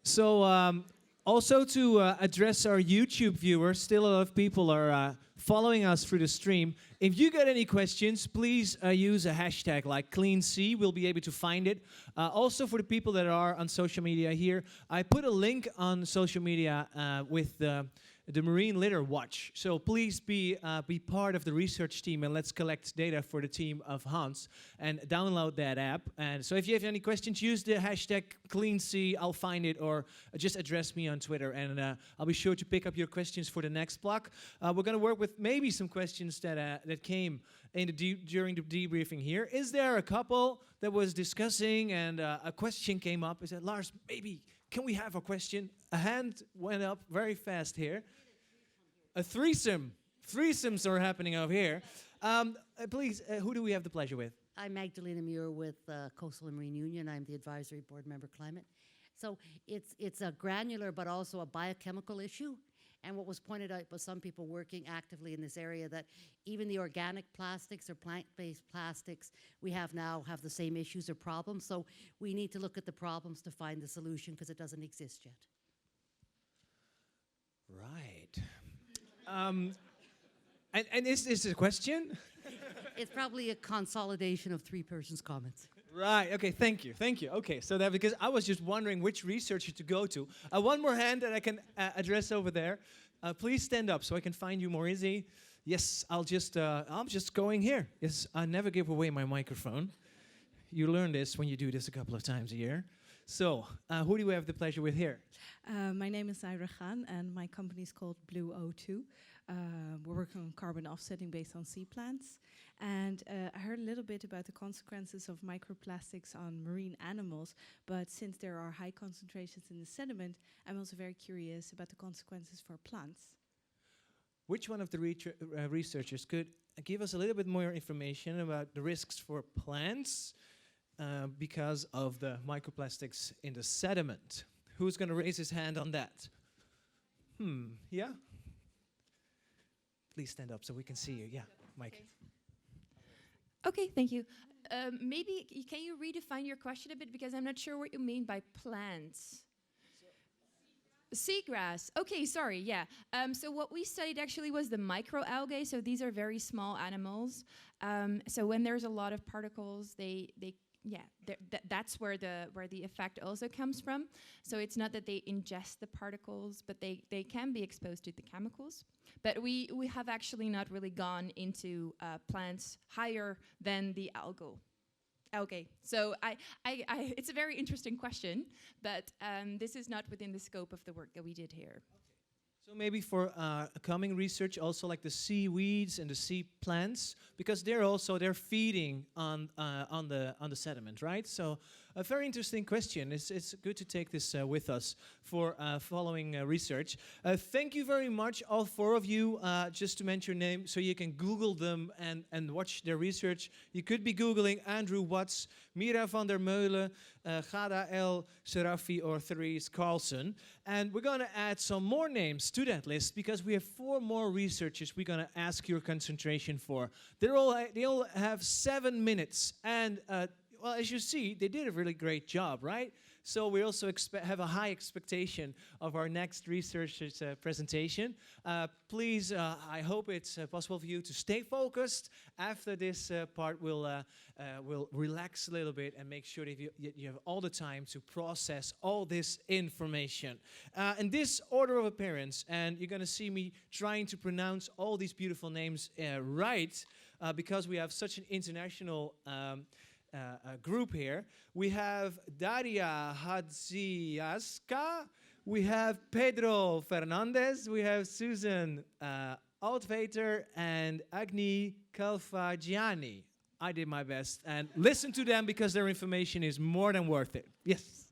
So, also to address our YouTube viewers, still a lot of people are following us through the stream. If you got any questions, please use a hashtag like CleanSea. We'll be able to find it. Also, for the people that are on social media here, I put a link on social media with the Marine Litter Watch. So please be part of the research team, and let's collect data for the team of Hans and download that app. And so if you have any questions, use the hashtag CleanSea. I'll find it, or just address me on Twitter, and I'll be sure to pick up your questions for the next block. We're going to work with maybe some questions that came in during the debriefing here. Is there a couple that was discussing and a question came up? I said, Lars, maybe can we have a question? A hand went up very fast here. A threesome. Threesomes are happening over here. Please, who do we have the pleasure with? I'm Magdalena Muir with Coastal and Marine Union. I'm the advisory board member climate. So it's a granular but also a biochemical issue. And what was pointed out by some people working actively in this area, that even the organic plastics or plant-based plastics we have now have the same issues or problems. So we need to look at the problems to find the solution, because it doesn't exist yet. Right. And is this a question? It's probably a consolidation of three persons' comments. Right, okay, thank you. Okay, so that, because I was just wondering which researcher to go to. One more hand that I can address over there. Please stand up so I can find you more easy. Yes, I'm just going here. Yes, I never give away my microphone. You learn this when you do this a couple of times a year. So, who do we have the pleasure with here? My name is Zaira Khan, and my company is called Blue O2. We're working on carbon offsetting based on sea plants. And I heard a little bit about the consequences of microplastics on marine animals, but since there are high concentrations in the sediment, I'm also very curious about the consequences for plants. Which one of the researchers could give us a little bit more information about the risks for plants because of the microplastics in the sediment? Who's going to raise his hand on that? Yeah? Please stand up so we can see you. Yeah, Mike. Okay, thank you. Maybe can you redefine your question a bit, because I'm not sure what you mean by plants. Seagrass. Okay, sorry. Yeah. So what we studied actually was the microalgae. So these are very small animals. So when there's a lot of particles, that's where the effect also comes from. So it's not that they ingest the particles, but they can be exposed to the chemicals. But we have actually not really gone into plants higher than the algae. So it's a very interesting question, but this is not within the scope of the work that we did here. So maybe for coming research, also like the seaweeds and the sea plants, because they're feeding on the sediment, right? So a very interesting question. It's good to take this with us for following research. Thank you very much, all four of you. Just to mention your name, so you can Google them and watch their research. You could be Googling Andrew Watts, Mira van der Meulen, Gada El Serafi, or Therese Carlson. And we're going to add some more names to that list, because we have 4 more researchers we're going to ask your concentration for. They all have 7 minutes, and well, as you see, they did a really great job, right? So we also have a high expectation of our next researcher's presentation. Please, I hope it's possible for you to stay focused. After this part, we'll relax a little bit and make sure that you have all the time to process all this information. In this order of appearance, and you're going to see me trying to pronounce all these beautiful names right, because we have such an international group here. We have Daria Hadziaska, we have Pedro Fernandez, we have Susan Altvater, and Agni Kalfagiani. I did my best, and listen to them because their information is more than worth it. Yes.